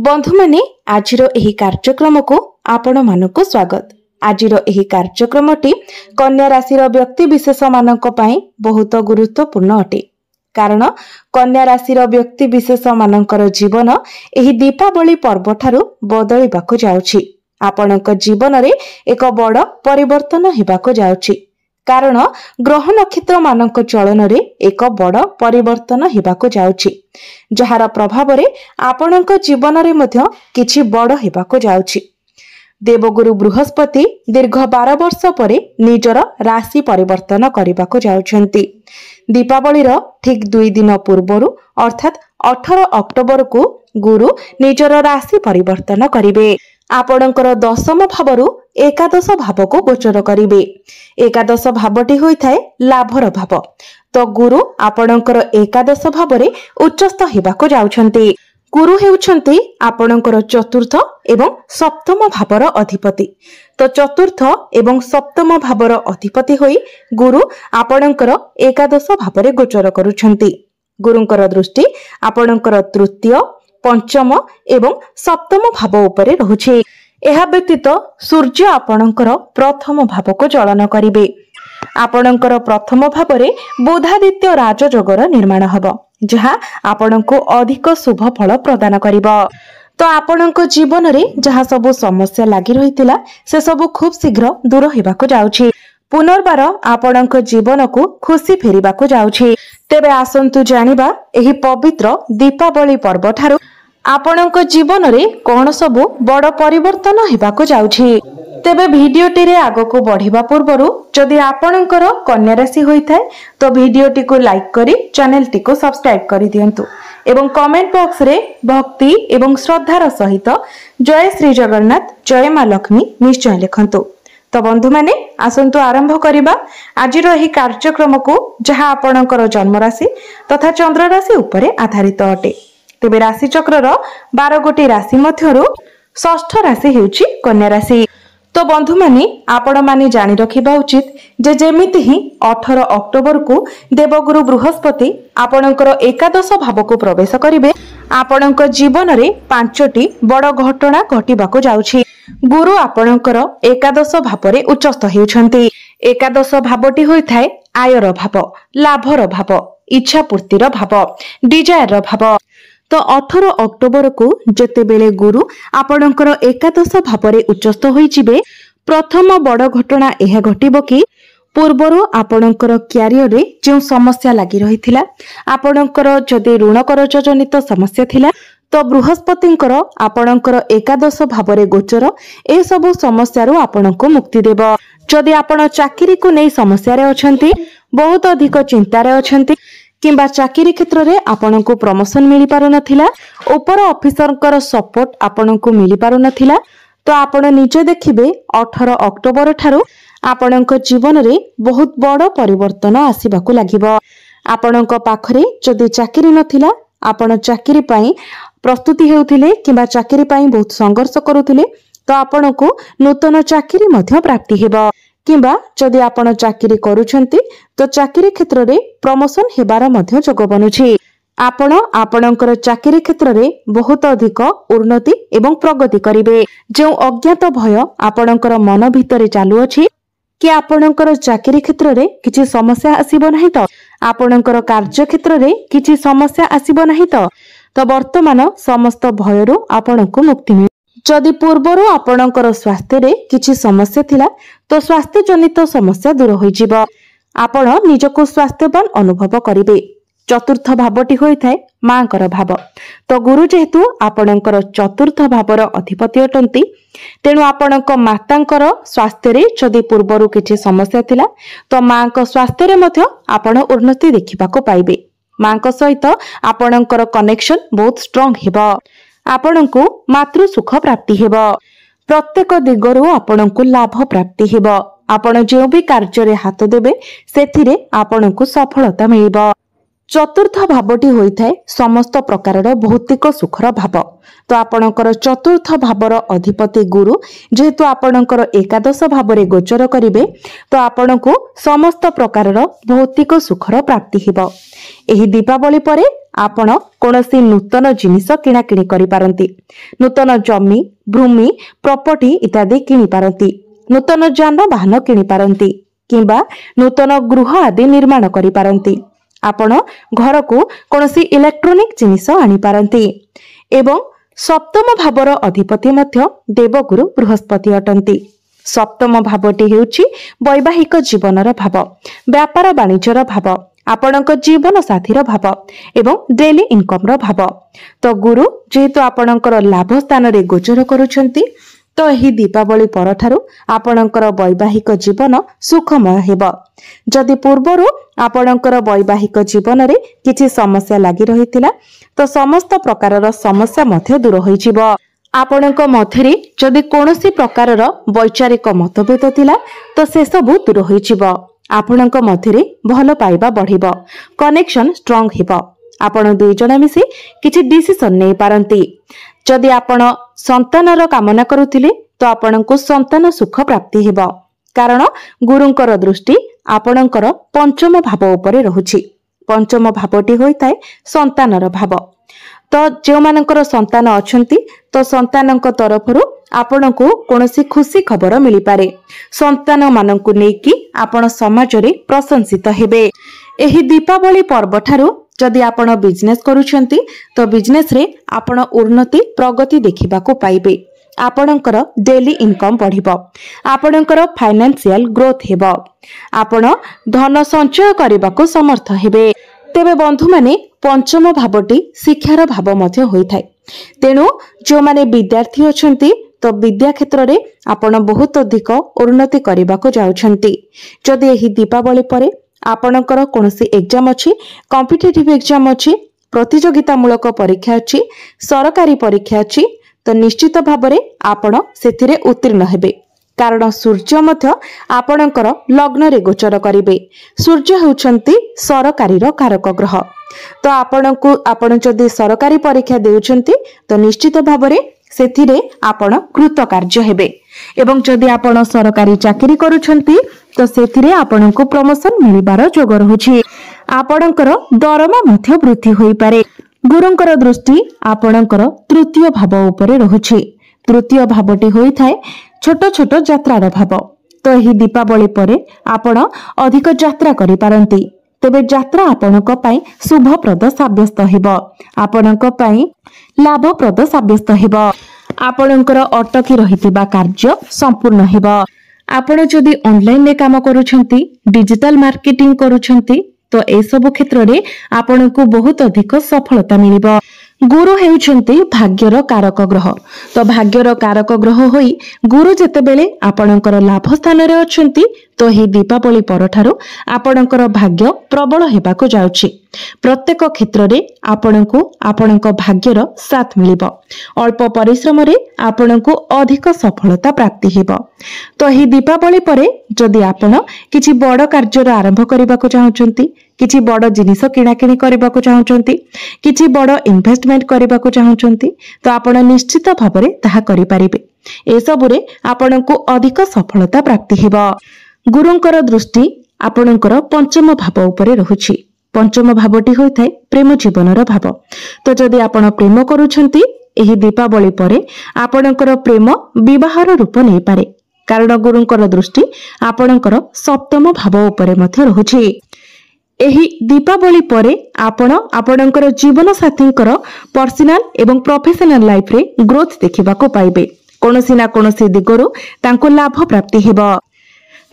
बंधु माने आजिर एही कार्यक्रम को आपण मानक स्वागत। आजिर एही कार्यक्रमटी कन्या राशि व्यक्ति विशेष मानक पई बहुत गुरुत्वपूर्ण अटे। कारण कन्या राशि व्यक्ति विशेष मानकर जीवन एही दीपावली पर्व ठारू बदलिबाकु जाउछि। आपणक जीवन रे एक बड़ परिवर्तन हेबाकु जाउछि। कारण ग्रह नक्षत्र मानक चलन रे एक बड़ परिवर्तन हेबाकु जाउछि, जहार प्रभाव रे आपणक जीवन रे मध्य किछि बड़ हेबाकु जाउछि। देवगुरु बृहस्पति दीर्घ 12 वर्ष परे निजर राशि परिवर्तन करबाकु जाउछंती। दीपावली रो ठीक 2 दिन पूर्वरु अर्थात 18 अक्टोबर को गुरु निजर राशि परिवर्तन करिवे। आपणकर दशम भावरु एकादश भाव को गोचर करिवे। एकादश भावटी होइथाय लाभर भाव। तो गुरु आपणकर एकादश भाव रे उच्चस्थ हेबाकु जाउछंती। गुरु हेउछंती आपणकर चतुर्थ एवं सप्तम भावर अधिपति। तो चतुर्थ एवं सप्तम भावर अधिपति होई गुरु आपणकर एकादश भाव रे गोचर करूछंती। गुरुंकर दृष्टि आपणकर तृतीय पंचम एवं सप्तम भाव उपरे रहुछि। एहा व्यतीत सूर्य आपणकर प्रथम भाव को चलन करिवे। आपणकर प्रथम भाव रे बुधादित्य राजयोगर निर्माण हबो, जहा आपणको अधिक शुभ फल प्रदान करिवो। तो आपणको जीवन रे जहा सब समस्या लागि रहितिला से सब खूब शीघ्र दूर हेबाकु जाउछि। पुनर्बार आपणको जीवन को खुशी फेरिबाकु जाउछि। तेबे आसंतु जानिबा एही पवित्र दीपावली पर्व ठारू आपणको जीवन रे कोन सब बड़ परिवर्तन हेबाकु जाउछि। तेबे भिडियोटी रे आगको बढ़िबा पूर्वरु जदि आपणकर कन्या राशि होइथाय तो भिडियोटी को लाइक करी चैनल टी को सब्सक्राइब करि दियंतु एवं कमेंट बॉक्स रे भक्ति एवं श्रद्धार सहित जय श्री जगन्नाथ जय मां लक्ष्मी निश्चय लिखंतु। तो बंधु माने आसंतु आरंभ करिबा आजिर एही कार्यक्रम को, जहा आपणकर जन्म राशि तथा चंद्र राशि उपरे आधारित अटे। तेबे राशि चक्रर 12 गोटी राशि मध्यरु षष्ठ राशि हेउची कन्या राशि। तो बंधु माने आपण माने जानि रखिबा उचित जे जेमिति ही 18 अक्टोबर को देवगुरु बृहस्पति आपणकर एकादश भाव को प्रवेश करिवे। आपणक जीवन रे 5टी बड़ घटना घटिबाकु जाउछि। गुरु आपणकर एकादश भाव रे उच्चस्थ हेउछंती। एकादश भावटी होइथाय आयर भाव, लाभर भाव, इच्छा पूर्तिर भाव, डिजायर भाव। तो 18 अक्टोबर को जेते बेले गुरु आपणकर एकादश भाव रे उच्चस्थ होइजिबे, प्रथम बड़ घटना एहा घटिबो कि पूर्वरु आपणकर क्यारियर रे जो समस्या लागि रहिथिला, आपणकर जदि ऋण करज जनित समस्या थिला तो बृहस्पतिंकर आपणकर एकादश भाव रे गोचर ए सब समस्या रु आपणको मुक्ति देबो। जदि आपण चाकरी को नै समस्या रे अछंती, बहुत अधिक चिंता रे अछंती किंबा चाकरी क्षेत्र रे आपणको प्रमोशन मिली पारु नथिला, ऊपर ऑफिसरकर सपोर्ट आपणको मिली पारु नथिला, तो आपण निजे देखिबे 18 अक्टोबर ठारू आपणको जीवन रे बहुत बड़ परिवर्तन आसीबाकू लागिबो। आपणको पाखरे जदि चाकरी नथिला, आपण चाकरी पई प्रस्तुति हेउथिले किंबा चाकरी पई बहुत संघर्ष करूथिले, तो आपणको नूतन चाकरी मध्य प्राप्ति हेबो। किंबा जदि आपण चाकरी करूछंती तो चाकरी क्षेत्र रे प्रमोशन हेबार मध्य जोग बनुछि। आपण आपणकर चाकरी क्षेत्र रे बहुत अधिक उन्नति एवं प्रगति करिवे। जो अज्ञात भय आपणकर मन भितरे चालू अछि कि आपणकर चाकरी क्षेत्र रे किछि समस्या आसीबो नाही, तो आपणकर कार्य क्षेत्र रे किछि समस्या आसीबो नाही, तो वर्तमान समस्त भयरु आपणको मुक्ति मिले। जदि पूर्वरु आपणकर स्वास्थ्य रे किछि समस्या थिला तो स्वास्थ्य जनित समस्या दूर होई जिवो। आपण निजको स्वास्थ्यवान अनुभव करिवे। चतुर्थ भावटी होइथाय मांकर भाव। तो गुरु जेहेतु आपणकर चतुर्थ भावर अधिपति अटंती, तेणु आपणक मातांकर स्वास्थ्य रे जदि पूर्वरु किछि समस्या थिला तो मांक स्वास्थ्य रे मध्य आपण उन्नति देखिबाको पाइबे। मांक सहित आपणकर कनेक्शन बहुत स्ट्रांग हेबो। आपणको मातृ सुख प्राप्ति हेबो। प्रत्येक दिगरु आपणको लाभ प्राप्ति हेबो। आपण जे भी कार्य रे हाथ देबे सेथिरे आपणको सफलता मिलिबो। चतुर्थ भावटी होइथाय समस्त प्रकारर भौतिक सुखर भाव। तो आपणकर चतुर्थ भावर अधिपति गुरु जेहेतु आपणकर एकादश भावरे गोचर करिवे तो आपणको समस्त प्रकारर भौतिक सुखर प्राप्ति हेबो। एही दीपावली परे आपण कोनोसी नूतन जिनिस किणाकिणी करि पारंती। नूतन जमी भूमि प्रॉपर्टी इत्यादि किनि पारंती। नूतन जानवाहन किनि पारंती किंबा नूतन गृह आदि निर्माण करि पारंती। आपण घर को कोनोसी इलेक्ट्रोनिक जिनिस आनि पारंती। एवं सप्तम भावर अधिपति मध्य देवगुरु बृहस्पति अटंती। सप्तम भावटी हेउछि वैवाहिक जीवनर भाव, व्यापार वाणिज्यर भाव, आपणक जीवन साथीर भाव एवं डेली इनकम रो भाव। तो गुरु जेहेतु आपणकर लाभ स्थान रे गोचर करूछंती तो एही दीपावली परठारु आपणकर वैवाहिक जीवन सुखमय हेबो। जदि पूर्वरु आपणकर वैवाहिक जीवन रे किछि समस्या लागि रहितिला तो समस्त प्रकारर समस्या मध्य दूर होइजिबो। आपणक मध्यरे जदि कोनोसी प्रकारर वैचारिक मतभेद थिला तो से सब दूर होइजिबो। आपणक मध्यरे भलो पाइबा बढ़िबो, कनेक्शन स्ट्रांग हेबो। आपण दुई जण मिसी किछि डिसिजन नै पारंती। जदि आपण संतानर कामना करुथिले तो आपणको संतान सुख प्राप्ति हेबो। कारण गुरुंकर दृष्टि आपणकर पंचम भाव उपरे रहुछि। पंचम भावटी होइताय संतानर भाव। तो जो मानकर संतान अछंती तो संतानक तरफरु आपणको कोनोसी खुशी खबर मिली पारे। संतान माननकु नेकी आपण समाज रे प्रशंसित हेबे। एही दीपावली पर्व ठारू जदि आपण बिजनेस करूछंती तो बिजनेस रे आपण उन्नति प्रगति देखिबा को पाइबे। आपणकर डेली इनकम बढ़िबो, आपणकर फाइनेंशियल ग्रोथ हेबो, आपण धन संचय करबा को समर्थ हेबे। तेबे बंधु माने पंचम भावटी शिक्षार भाव मध्य होइथाय। तेनु जो माने विद्यार्थी अछंती तो विद्या क्षेत्र रे आपण बहुत अधिक उन्नति करबा को जाउछंती। जदि एही दीपावली परे आपणकर कोनोसी एग्जाम अछि, कॉम्पिटिटिव एग्जाम अछि, प्रतियोगितामूलक परीक्षा अछि, सरकारी परीक्षा अछि तो निश्चित भाबरे आपण सेथिरे उत्तीर्ण हेबे। कारण सूर्य मध्य आपणकर लग्न रे गोचर करिवे। सूर्य होउछंती सरकारी रो कारक ग्रह। तो आपण जदि सरकारी परीक्षा देउछंती तो निश्चित भाबरे सेथिरे आपण कृत कार्य हेबे। एवं जदि आपण सरकारी चाकरी करूछंती तो सेथिरे आपणको प्रमोशन मिलिबार जोग रहुछि। आपणकर दरमा मध्य वृद्धि होई पारे। गुरुंकर दृष्टि आपणकर तृतीय भाव उपरे रहुछि। तृतीय भावटी होइथाय छोट छोट यात्रार भाव। तो एही दीपावली परे आपण अधिक यात्रा करि पारंती। तेबे यात्रा आपणक पई शुभप्रद साब्यस्त हेबो, आपणक पई लाभप्रद साब्यस्त हेबो। आपणकर अटकी रहितिबा कार्य संपूर्ण हेबो। आपण जदि ऑनलाइन रे काम करूछंती, डिजिटल मार्केटिंग करूछंती तो ए सब क्षेत्र रे आपणको बहुत अधिक सफलता मिलिबो। गुरु हेउछंती भाग्यर कारक ग्रह। तो भाग्यर कारक ग्रह होई गुरु जेतेबेले आपणकर लाभ स्थान रे अछंती तो ही दीपावली परठारु आपणकर भाग्य प्रबल हेबाको जाउछि। प्रत्येक क्षेत्र रे आपणको आपणक भाग्यर साथ मिलिबो। अल्प परिश्रम रे आपणको अधिक सफलता प्राप्ति हेबो। तो ही दीपावली परे जदि आपण किछि बड़ कार्य आरंभ करबाको चाहुचंती, किछि बड़ जिनिस किणाकिणी करबाको चाहुचंती, किछि बड़ इन्वेस्टमेंट करबाको चाहुचंती तो आपण निश्चित भाबरे ताहा करि पारिबे। ए सबुरे आपणको अधिक सफलता प्राप्ति हेबो। गुरुंकर दृष्टि आपणकर पंचम भाव उपरे रहुछि। पंचम भावटी होइथाय प्रेम जीवनर भाव। तो जदि आपण प्रेम करूछंती एही दीपावली परे आपणकर प्रेम विवाहर रूप नै पारे। कारण गुरुंकर दृष्टि आपणकर सप्तम भाव उपरे मध्य रहुछि। एही दीपावली परे आपण आपणकर जीवन साथींकर पर्सनल एवं प्रोफेशनल लाइफ रे ग्रोथ देखिबा को पाइबे। कोनोसी ना कोनोसी दिगरु तांको लाभ प्राप्ति हेबो,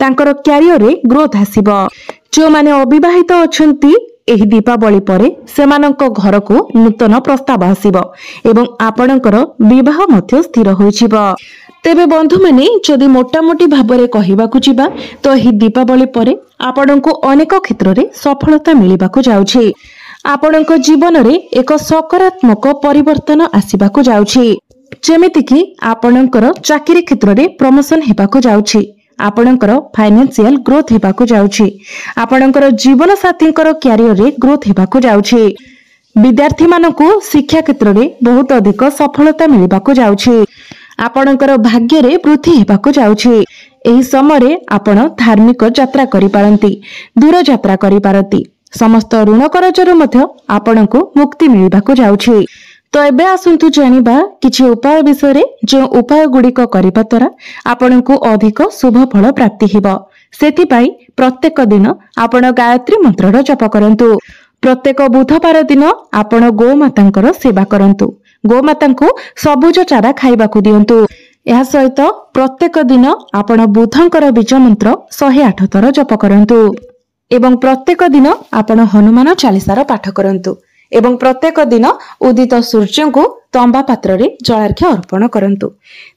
तांकर कैरियर रे ग्रोथ आसीबो। जो माने अविवाहित अछंती एही दीपावली परे सेमानक घर को नूतन प्रस्ताव आसीबो एवं आपणकर विवाह मध्य स्थिर होइछिबो। तेबे बंधु माने जदि मोटामोटी भाबरे कहिबाकू जिबा तो एही दीपावली परे आपणको अनेक क्षेत्र रे सफलता मिलिबाकू जाउछि। आपणक जीवन रे एक सकारात्मक परिवर्तन आसीबाकू जाउछि। जेमिति कि आपणकर चाकरी क्षेत्र रे प्रमोशन हेबाकू जाउछि। आपणकर फाइनेंशियल ग्रोथ हेबाकु जाउछि। आपणकर जीवन साथींकर कैरियर रे ग्रोथ हेबाकु जाउछि। विद्यार्थी मानकु शिक्षा क्षेत्र रे बहुत अधिक सफलता मिलिबाकु जाउछि। आपणकर भाग्य रे वृद्धि हेबाकु जाउछि। एही समय आपण धार्मिक यात्रा करि पारंती, दूर यात्रा करि पारंती। समस्त ऋण करजरु मध्य आपणकु मुक्ति मिलिबाकु जाउछि। तो एबे आसंतु जानिबा किछि उपाय विषय रे, जो उपाय गुड़िक करिबा द्वारा आपणकु अधिक शुभ फल प्राप्ति हेबो। सेति पई प्रत्येक दिन आपण गायत्री मंत्रर जप करंतु। प्रत्येक बुधवार दिन आपण गोमातांकर सेवा करंतु। गोमातांको सबुज चारा खाइबाकू दियंतु। एहा सहित प्रत्येक दिन आपण बुधंकर बीज मंत्र 108 थर जप करंतु। एवं प्रत्येक दिन आपण हनुमान चालीसार पाठ करंतु। एवं प्रत्येक दिन उदित सूर्य को तंबा पात्र रे जलार्घ्य अर्पण करंतु।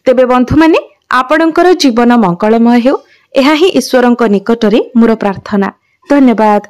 तेबे बंधु माने आपणकर जीवन मंगलमय हेउ, एहा ही ईश्वरंक निकटरे मोर प्रार्थना। धन्यवाद।